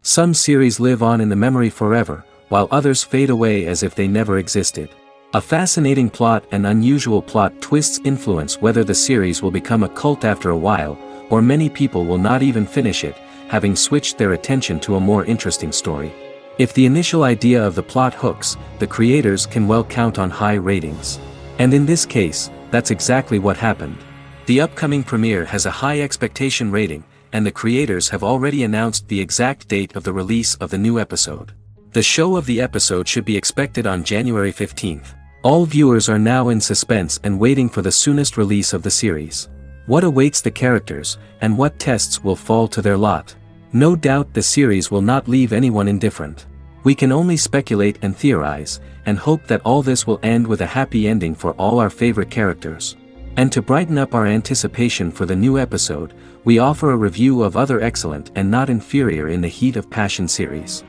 Some series live on in the memory forever, while others fade away as if they never existed. A fascinating plot and unusual plot twists influence whether the series will become a cult after a while, or many people will not even finish it, having switched their attention to a more interesting story. If the initial idea of the plot hooks, the creators can well count on high ratings. And in this case, that's exactly what happened. The upcoming premiere has a high expectation rating, and the creators have already announced the exact date of the release of the new episode. The show of the episode should be expected on January 15th. All viewers are now in suspense and waiting for the soonest release of the series. What awaits the characters, and what tests will fall to their lot? No doubt the series will not leave anyone indifferent. We can only speculate and theorize, and hope that all this will end with a happy ending for all our favorite characters. And to brighten up our anticipation for the new episode, we offer a review of other excellent and not inferior in the Heat of Passion series.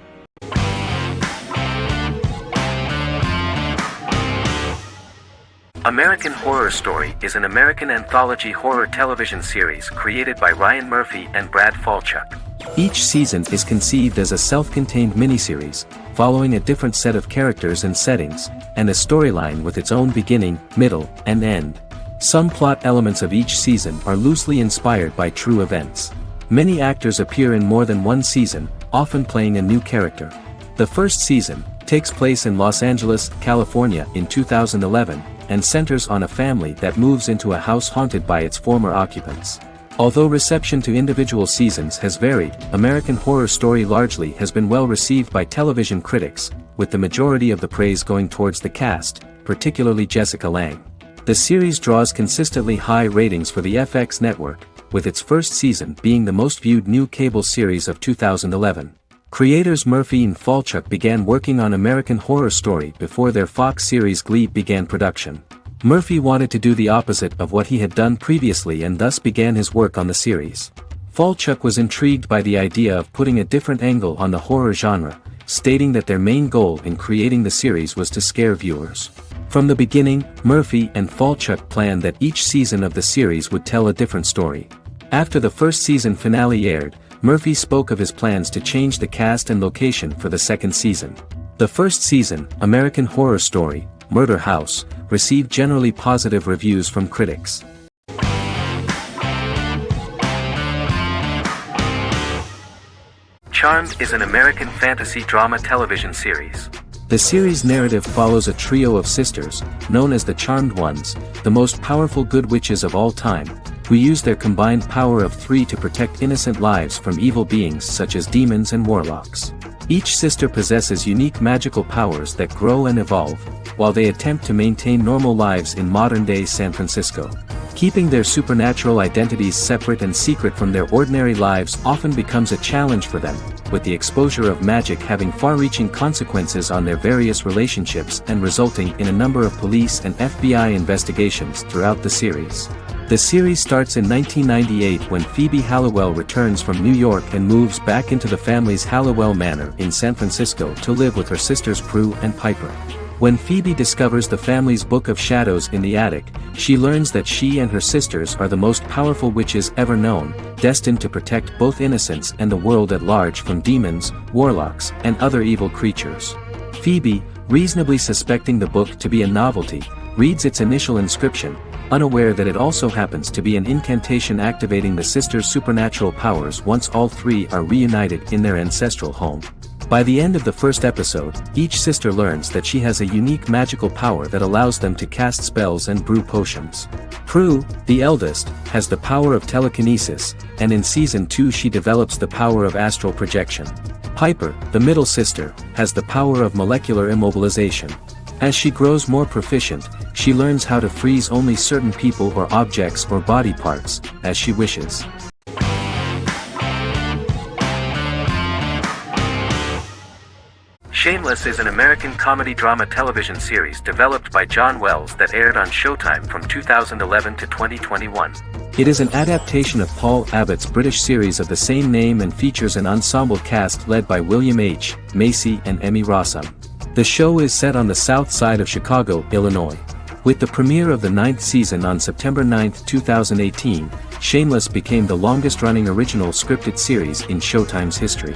American Horror Story is an American anthology horror television series created by Ryan Murphy and Brad Falchuk. Each season is conceived as a self-contained miniseries, following a different set of characters and settings, and a storyline with its own beginning, middle, and end. Some plot elements of each season are loosely inspired by true events. Many actors appear in more than one season, often playing a new character. The first season takes place in Los Angeles, California in 2011, and centers on a family that moves into a house haunted by its former occupants. Although reception to individual seasons has varied, American Horror Story largely has been well received by television critics, with the majority of the praise going towards the cast, particularly Jessica Lange. The series draws consistently high ratings for the FX network, with its first season being the most viewed new cable series of 2011. Creators Murphy and Falchuk began working on American Horror Story before their Fox series Glee began production. Murphy wanted to do the opposite of what he had done previously and thus began his work on the series. Falchuk was intrigued by the idea of putting a different angle on the horror genre, stating that their main goal in creating the series was to scare viewers. From the beginning, Murphy and Falchuk planned that each season of the series would tell a different story. After the first season finale aired, Murphy spoke of his plans to change the cast and location for the second season. The first season, American Horror Story, Murder House, received generally positive reviews from critics. Charmed is an American fantasy drama television series. The series' narrative follows a trio of sisters, known as the Charmed Ones, the most powerful good witches of all time, who use their combined power of 3 to protect innocent lives from evil beings such as demons and warlocks. Each sister possesses unique magical powers that grow and evolve, while they attempt to maintain normal lives in modern-day San Francisco. Keeping their supernatural identities separate and secret from their ordinary lives often becomes a challenge for them, with the exposure of magic having far-reaching consequences on their various relationships and resulting in a number of police and FBI investigations throughout the series. The series starts in 1998 when Phoebe Halliwell returns from New York and moves back into the family's Halliwell Manor in San Francisco to live with her sisters Prue and Piper. When Phoebe discovers the family's Book of Shadows in the attic, she learns that she and her sisters are the most powerful witches ever known, destined to protect both innocents and the world at large from demons, warlocks, and other evil creatures. Phoebe, reasonably suspecting the book to be a novelty, reads its initial inscription, unaware that it also happens to be an incantation activating the sisters' supernatural powers once all three are reunited in their ancestral home. By the end of the first episode, each sister learns that she has a unique magical power that allows them to cast spells and brew potions. Prue, the eldest, has the power of telekinesis, and in Season 2 she develops the power of astral projection. Piper, the middle sister, has the power of molecular immobilization. As she grows more proficient, she learns how to freeze only certain people or objects or body parts, as she wishes. Shameless is an American comedy drama television series developed by John Wells that aired on Showtime from 2011 to 2021. It is an adaptation of Paul Abbott's British series of the same name and features an ensemble cast led by William H. Macy and Emmy Rossum. The show is set on the south side of Chicago, Illinois. With the premiere of the 9th season on September 9, 2018, Shameless became the longest-running original scripted series in Showtime's history.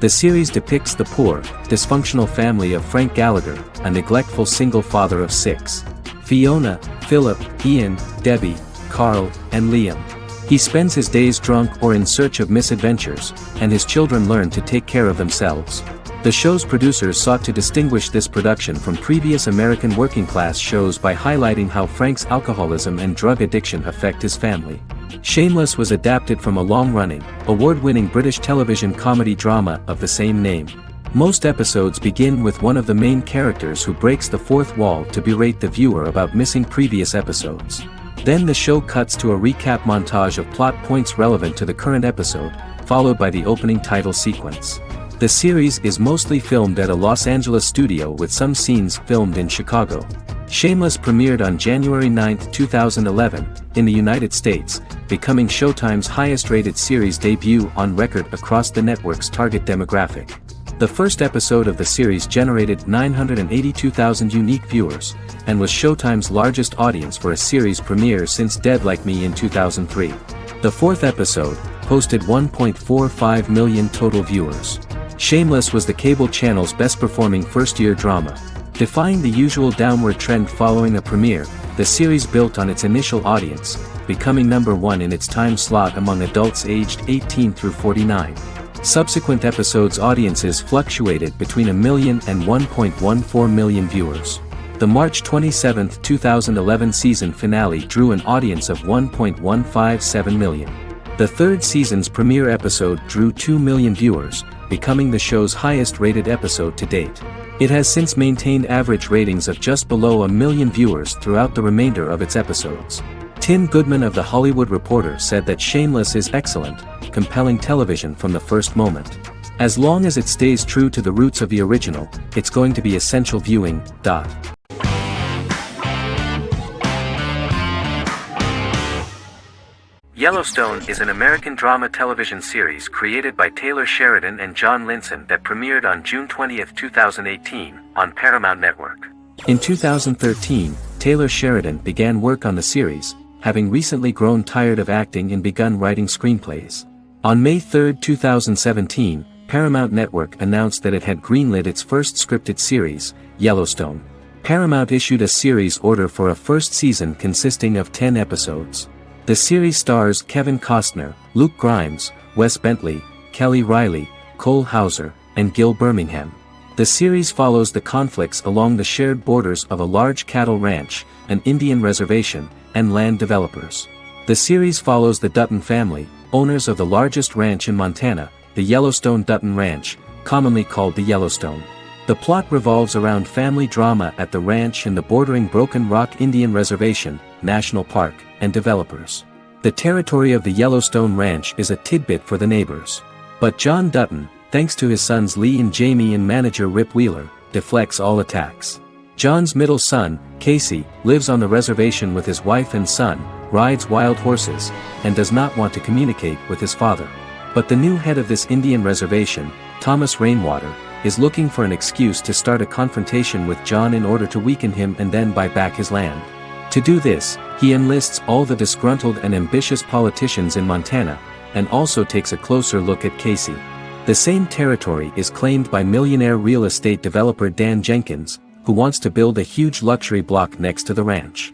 The series depicts the poor, dysfunctional family of Frank Gallagher, a neglectful single father of 6. Fiona, Philip, Ian, Debbie, Carl, and Liam. He spends his days drunk or in search of misadventures, and his children learn to take care of themselves. The show's producers sought to distinguish this production from previous American working-class shows by highlighting how Frank's alcoholism and drug addiction affect his family. Shameless was adapted from a long-running, award-winning British television comedy drama of the same name. Most episodes begin with one of the main characters who breaks the fourth wall to berate the viewer about missing previous episodes. Then the show cuts to a recap montage of plot points relevant to the current episode, followed by the opening title sequence. The series is mostly filmed at a Los Angeles studio with some scenes filmed in Chicago. Shameless premiered on January 9, 2011, in the United States, becoming Showtime's highest-rated series debut on record across the network's target demographic. The first episode of the series generated 982,000 unique viewers, and was Showtime's largest audience for a series premiere since Dead Like Me in 2003. The fourth episode posted 1.45 million total viewers. Shameless was the cable channel's best-performing first-year drama. Defying the usual downward trend following a premiere, the series built on its initial audience, becoming #1 in its time slot among adults aged 18 through 49. Subsequent episodes' audiences fluctuated between 1 million and 1.14 million viewers. The March 27, 2011 season finale drew an audience of 1.157 million. The third season's premiere episode drew 2 million viewers, becoming the show's highest-rated episode to date. It has since maintained average ratings of just below 1 million viewers throughout the remainder of its episodes. Tim Goodman of The Hollywood Reporter said that Shameless is excellent, compelling television from the first moment. As long as it stays true to the roots of the original, it's going to be essential viewing. Yellowstone is an American drama television series created by Taylor Sheridan and John Linson that premiered on June 20, 2018, on Paramount Network. In 2013, Taylor Sheridan began work on the series, having recently grown tired of acting and begun writing screenplays. On May 3, 2017, Paramount Network announced that it had greenlit its first scripted series, Yellowstone. Paramount issued a series order for a first season consisting of 10 episodes. The series stars Kevin Costner, Luke Grimes, Wes Bentley, Kelly Riley, Cole Hauser, and Gil Birmingham. The series follows the conflicts along the shared borders of a large cattle ranch, an Indian reservation, and land developers. The series follows the Dutton family, owners of the largest ranch in Montana, the Yellowstone Dutton Ranch, commonly called the Yellowstone. The plot revolves around family drama at the ranch and the bordering Broken Rock Indian Reservation, National Park, and developers. The territory of the Yellowstone Ranch is a tidbit for the neighbors. But John Dutton, thanks to his sons Lee and Jamie and manager Rip Wheeler, deflects all attacks. John's middle son, Casey, lives on the reservation with his wife and son, rides wild horses, and does not want to communicate with his father. But the new head of this Indian reservation, Thomas Rainwater, is looking for an excuse to start a confrontation with John in order to weaken him and then buy back his land. To do this, he enlists all the disgruntled and ambitious politicians in Montana, and also takes a closer look at Casey. The same territory is claimed by millionaire real estate developer Dan Jenkins, who wants to build a huge luxury block next to the ranch.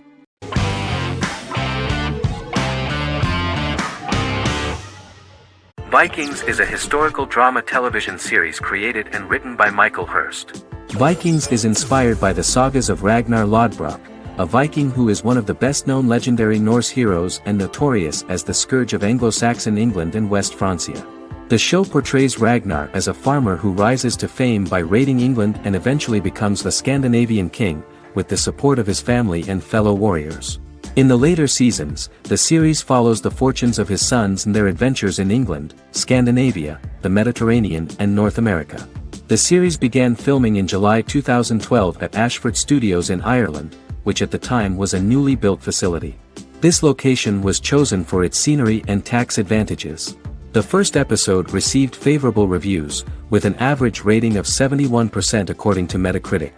Vikings is a historical drama television series created and written by Michael Hurst. Vikings is inspired by the sagas of Ragnar Lodbrok, a Viking who is one of the best-known legendary Norse heroes and notorious as the scourge of Anglo-Saxon England and West Francia. The show portrays Ragnar as a farmer who rises to fame by raiding England and eventually becomes the Scandinavian king, with the support of his family and fellow warriors. In the later seasons, the series follows the fortunes of his sons and their adventures in England, Scandinavia, the Mediterranean, and North America. The series began filming in July 2012 at Ashford Studios in Ireland, which at the time was a newly built facility. This location was chosen for its scenery and tax advantages. The first episode received favorable reviews, with an average rating of 71% according to Metacritic.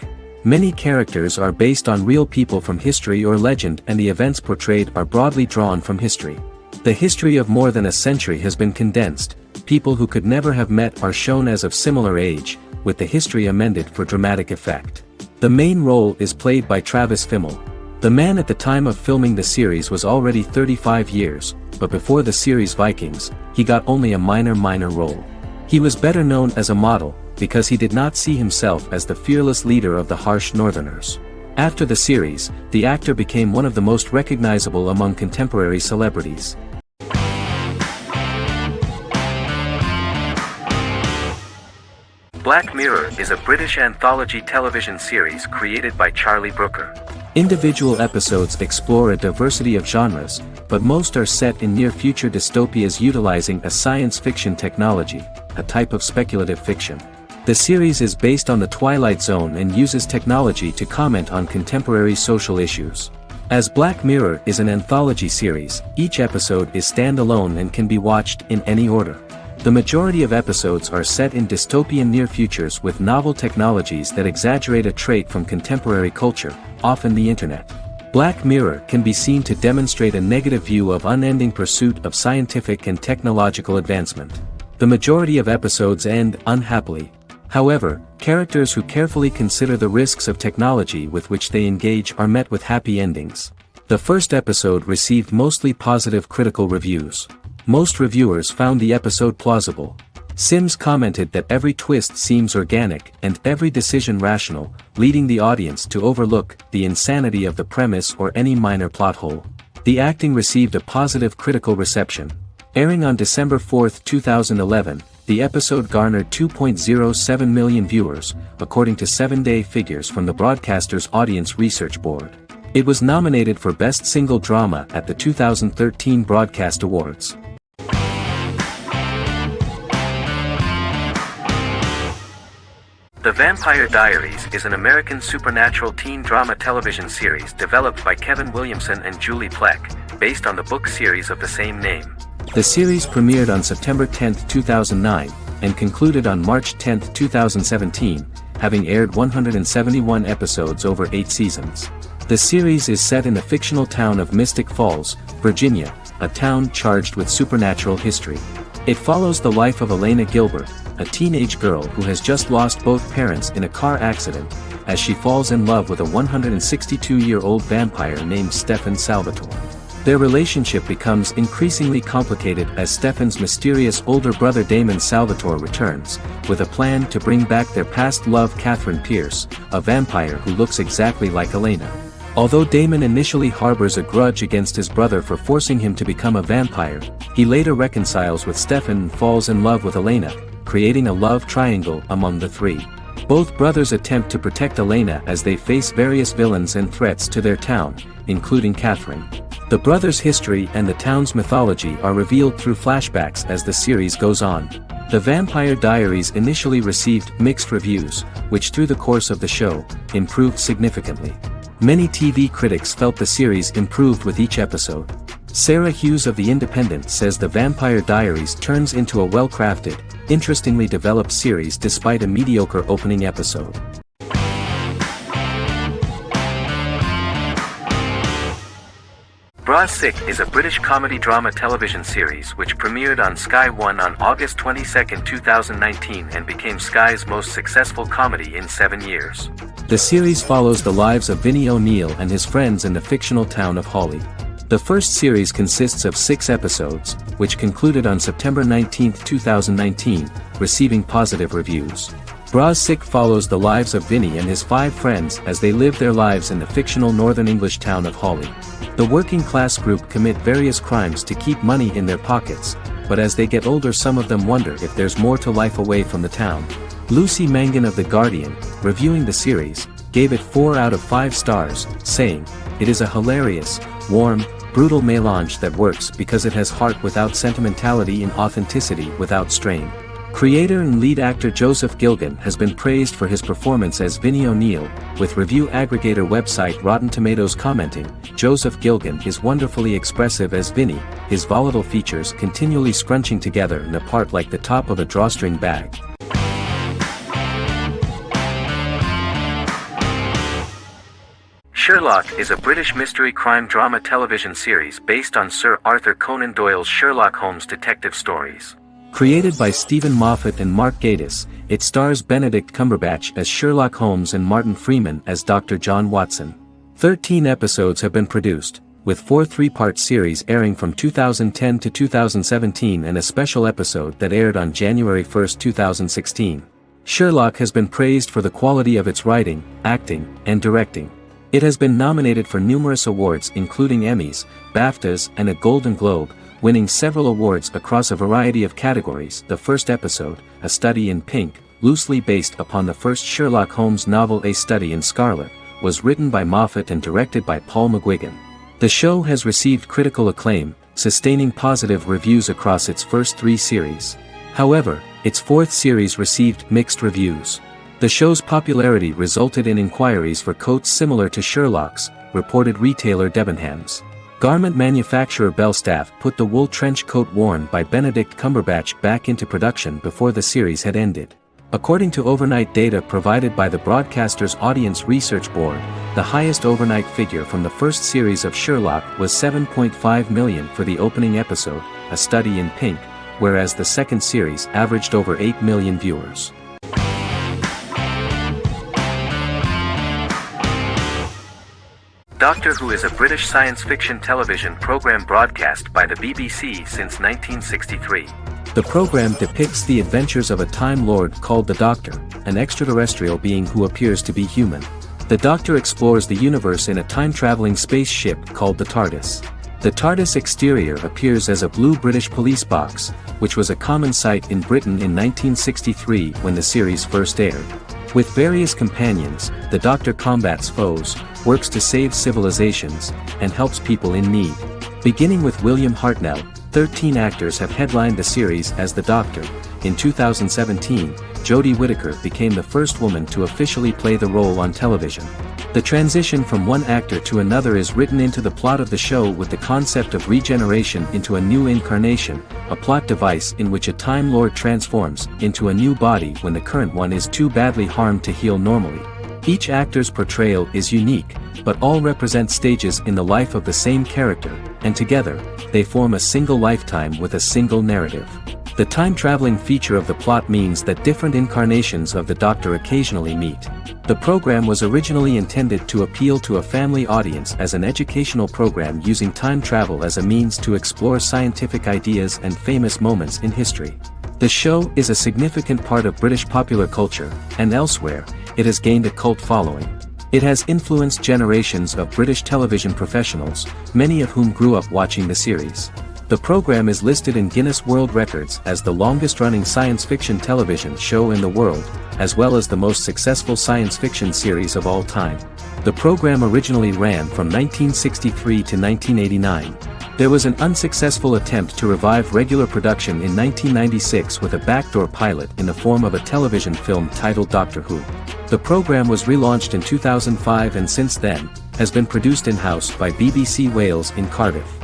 Many characters are based on real people from history or legend, and the events portrayed are broadly drawn from history. The history of more than a century has been condensed, people who could never have met are shown as of similar age, with the history amended for dramatic effect. The main role is played by Travis Fimmel. The man at the time of filming the series was already 35 years, but before the series Vikings, he got only a minor role. He was better known as a model, because he did not see himself as the fearless leader of the harsh Northerners. After the series, the actor became one of the most recognizable among contemporary celebrities. Black Mirror is a British anthology television series created by Charlie Brooker. Individual episodes explore a diversity of genres, but most are set in near-future dystopias utilizing a science fiction technology, a type of speculative fiction. The series is based on the Twilight Zone and uses technology to comment on contemporary social issues. As Black Mirror is an anthology series, each episode is standalone and can be watched in any order. The majority of episodes are set in dystopian near futures with novel technologies that exaggerate a trait from contemporary culture, often the internet. Black Mirror can be seen to demonstrate a negative view of unending pursuit of scientific and technological advancement. The majority of episodes end unhappily. However, characters who carefully consider the risks of technology with which they engage are met with happy endings. The first episode received mostly positive critical reviews. Most reviewers found the episode plausible. Sims commented that every twist seems organic and every decision rational, leading the audience to overlook the insanity of the premise or any minor plot hole. The acting received a positive critical reception. Airing on December 4, 2011, the episode garnered 2.07 million viewers, according to 7-day figures from the broadcaster's Audience Research Board. It was nominated for Best Single Drama at the 2013 Broadcast Awards. The Vampire Diaries is an American supernatural teen drama television series developed by Kevin Williamson and Julie Plec, based on the book series of the same name. The series premiered on September 10, 2009, and concluded on March 10, 2017, having aired 171 episodes over 8 seasons. The series is set in the fictional town of Mystic Falls, Virginia, a town charged with supernatural history. It follows the life of Elena Gilbert, a teenage girl who has just lost both parents in a car accident, as she falls in love with a 162-year-old vampire named Stefan Salvatore. Their relationship becomes increasingly complicated as Stefan's mysterious older brother Damon Salvatore returns, with a plan to bring back their past love Catherine Pierce, a vampire who looks exactly like Elena. Although Damon initially harbors a grudge against his brother for forcing him to become a vampire, he later reconciles with Stefan and falls in love with Elena, creating a love triangle among the three. Both brothers attempt to protect Elena as they face various villains and threats to their town, including Catherine. The brothers' history and the town's mythology are revealed through flashbacks as the series goes on. The Vampire Diaries initially received mixed reviews, which through the course of the show, improved significantly. Many TV critics felt the series improved with each episode. Sarah Hughes of The Independent says The Vampire Diaries turns into a well-crafted, interestingly developed series despite a mediocre opening episode. Bra Sick is a British comedy drama television series which premiered on Sky One on August 22, 2019 and became Sky's most successful comedy in 7 years. The series follows the lives of Vinnie O'Neill and his friends in the fictional town of Hawley. The first series consists of 6 episodes, which concluded on September 19, 2019, receiving positive reviews. Bra Sick follows the lives of Vinnie and his 5 friends as they live their lives in the fictional Northern English town of Hawley. The working class group commit various crimes to keep money in their pockets, but as they get older some of them wonder if there's more to life away from the town. Lucy Mangan of The Guardian, reviewing the series, gave it 4 out of 5 stars, saying, "It is a hilarious, warm, brutal melange that works because it has heart without sentimentality and authenticity without strain." Creator and lead actor Joseph Gilgun has been praised for his performance as Vinnie O'Neill, with review aggregator website Rotten Tomatoes commenting, "Joseph Gilgun is wonderfully expressive as Vinnie, his volatile features continually scrunching together and apart like the top of a drawstring bag." Sherlock is a British mystery crime drama television series based on Sir Arthur Conan Doyle's Sherlock Holmes detective stories. Created by Stephen Moffat and Mark Gatiss, it stars Benedict Cumberbatch as Sherlock Holmes and Martin Freeman as Dr. John Watson. 13 episodes have been produced, with 4 three-part series airing from 2010 to 2017 and a special episode that aired on January 1, 2016. Sherlock has been praised for the quality of its writing, acting, and directing. It has been nominated for numerous awards including Emmys, BAFTAs, and a Golden Globe, winning several awards across a variety of categories. The first episode, A Study in Pink, loosely based upon the first Sherlock Holmes novel A Study in Scarlet, was written by Moffat and directed by Paul McGuigan. The show has received critical acclaim, sustaining positive reviews across its first 3 series. However, its 4th series received mixed reviews. The show's popularity resulted in inquiries for coats similar to Sherlock's, reported retailer Debenhams. Garment manufacturer Belstaff put the wool trench coat worn by Benedict Cumberbatch back into production before the series had ended. According to overnight data provided by the broadcaster's Audience Research Board, the highest overnight figure from the first series of Sherlock was 7.5 million for the opening episode, A Study in Pink, whereas the second series averaged over 8 million viewers. Doctor Who is a British science fiction television program broadcast by the BBC since 1963. The program depicts the adventures of a Time Lord called the Doctor, an extraterrestrial being who appears to be human. The Doctor explores the universe in a time-traveling spaceship called the TARDIS. The TARDIS exterior appears as a blue British police box, which was a common sight in Britain in 1963 when the series first aired. With various companions, the Doctor combats foes, works to save civilizations, and helps people in need. Beginning with William Hartnell, 13 actors have headlined the series as the Doctor. In 2017, Jodie Whittaker became the first woman to officially play the role on television. The transition from one actor to another is written into the plot of the show with the concept of regeneration into a new incarnation, a plot device in which a Time Lord transforms into a new body when the current one is too badly harmed to heal normally. Each actor's portrayal is unique, but all represent stages in the life of the same character, and together, they form a single lifetime with a single narrative. The time-traveling feature of the plot means that different incarnations of the Doctor occasionally meet. The program was originally intended to appeal to a family audience as an educational program using time travel as a means to explore scientific ideas and famous moments in history. The show is a significant part of British popular culture, and elsewhere, it has gained a cult following. It has influenced generations of British television professionals, many of whom grew up watching the series. The program is listed in Guinness World Records as the longest-running science fiction television show in the world, as well as the most successful science fiction series of all time. The program originally ran from 1963 to 1989. There was an unsuccessful attempt to revive regular production in 1996 with a backdoor pilot in the form of a television film titled Doctor Who. The program was relaunched in 2005 and since then, has been produced in-house by BBC Wales in Cardiff.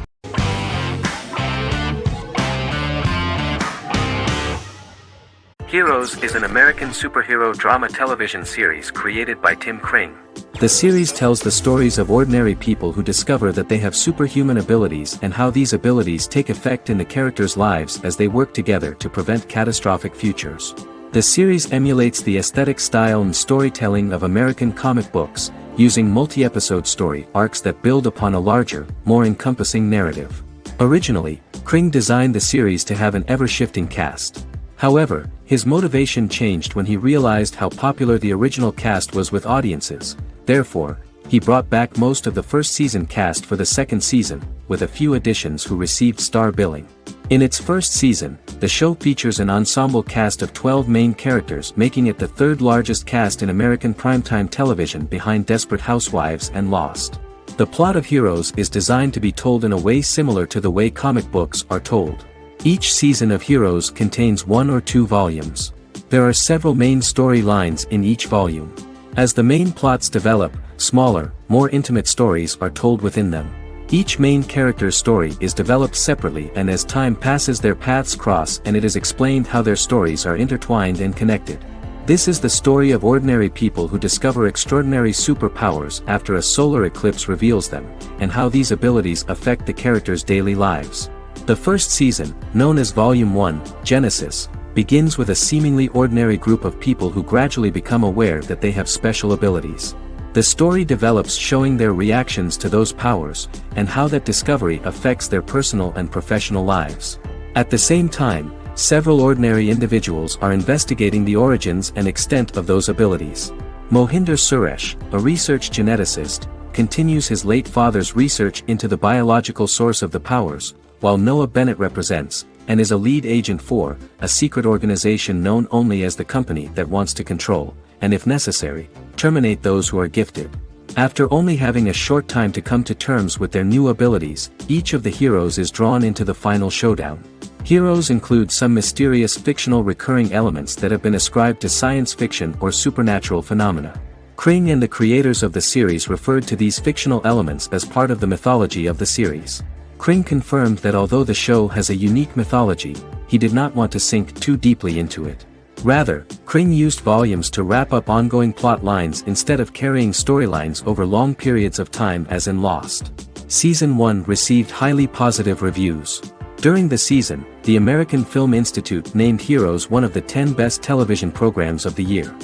Heroes is an American superhero drama television series created by Tim Kring. The series tells the stories of ordinary people who discover that they have superhuman abilities and how these abilities take effect in the characters' lives as they work together to prevent catastrophic futures. The series emulates the aesthetic style and storytelling of American comic books, using multi-episode story arcs that build upon a larger, more encompassing narrative. Originally, Kring designed the series to have an ever-shifting cast. However, his motivation changed when he realized how popular the original cast was with audiences. Therefore, he brought back most of the first season cast for the second season, with a few additions who received star billing. In its first season, the show features an ensemble cast of 12 main characters, making it the third largest cast in American primetime television behind Desperate Housewives and Lost. The plot of Heroes is designed to be told in a way similar to the way comic books are told. Each season of Heroes contains 1 or 2 volumes. There are several main storylines in each volume. As the main plots develop, smaller, more intimate stories are told within them. Each main character's story is developed separately, and as time passes their paths cross and it is explained how their stories are intertwined and connected. This is the story of ordinary people who discover extraordinary superpowers after a solar eclipse reveals them, and how these abilities affect the characters' daily lives. The first season, known as Volume 1, Genesis, begins with a seemingly ordinary group of people who gradually become aware that they have special abilities. The story develops showing their reactions to those powers, and how that discovery affects their personal and professional lives. At the same time, several ordinary individuals are investigating the origins and extent of those abilities. Mohinder Suresh, a research geneticist, continues his late father's research into the biological source of the powers, while Noah Bennett represents, and is a lead agent for, a secret organization known only as the company that wants to control, and if necessary, terminate those who are gifted. After only having a short time to come to terms with their new abilities, each of the heroes is drawn into the final showdown. Heroes include some mysterious fictional recurring elements that have been ascribed to science fiction or supernatural phenomena. Kring and the creators of the series referred to these fictional elements as part of the mythology of the series. Kring confirmed that although the show has a unique mythology, he did not want to sink too deeply into it. Rather, Kring used volumes to wrap up ongoing plot lines instead of carrying storylines over long periods of time as in Lost. Season 1 received highly positive reviews. During the season, the American Film Institute named Heroes one of the 10 best television programs of the year.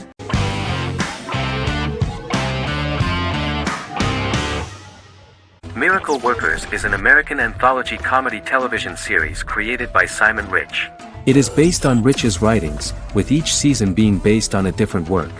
Miracle Workers is an American anthology comedy television series created by Simon Rich. It is based on Rich's writings, with each season being based on a different work.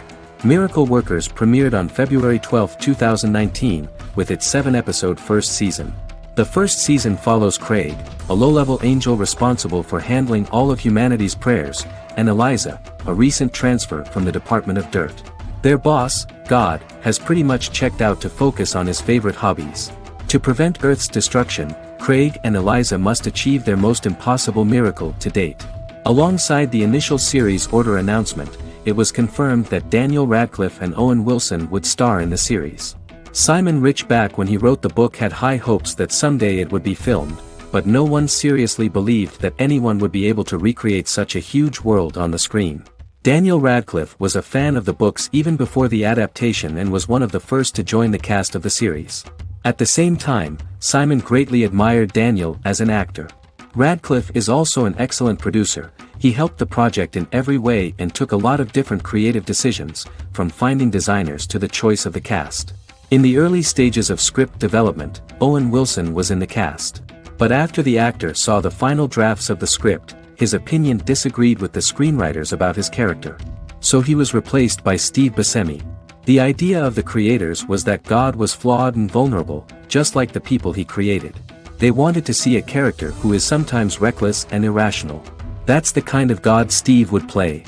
Miracle Workers premiered on February 12, 2019, with its 7-episode first season. The first season follows Craig, a low-level angel responsible for handling all of humanity's prayers, and Eliza, a recent transfer from the Department of Dirt. Their boss, God, has pretty much checked out to focus on his favorite hobbies. To prevent Earth's destruction, Craig and Eliza must achieve their most impossible miracle to date. Alongside the initial series order announcement, it was confirmed that Daniel Radcliffe and Owen Wilson would star in the series. Simon Rich back when he wrote the book had high hopes that someday it would be filmed, but no one seriously believed that anyone would be able to recreate such a huge world on the screen. Daniel Radcliffe was a fan of the books even before the adaptation and was one of the first to join the cast of the series. At the same time, Simon greatly admired Daniel as an actor. Radcliffe is also an excellent producer. He helped the project in every way and took a lot of different creative decisions, from finding designers to the choice of the cast. In the early stages of script development, Owen Wilson was in the cast. But after the actor saw the final drafts of the script, his opinion disagreed with the screenwriters about his character. So he was replaced by Steve Buscemi. The idea of the creators was that God was flawed and vulnerable, just like the people he created. They wanted to see a character who is sometimes reckless and irrational. That's the kind of God Steve would play.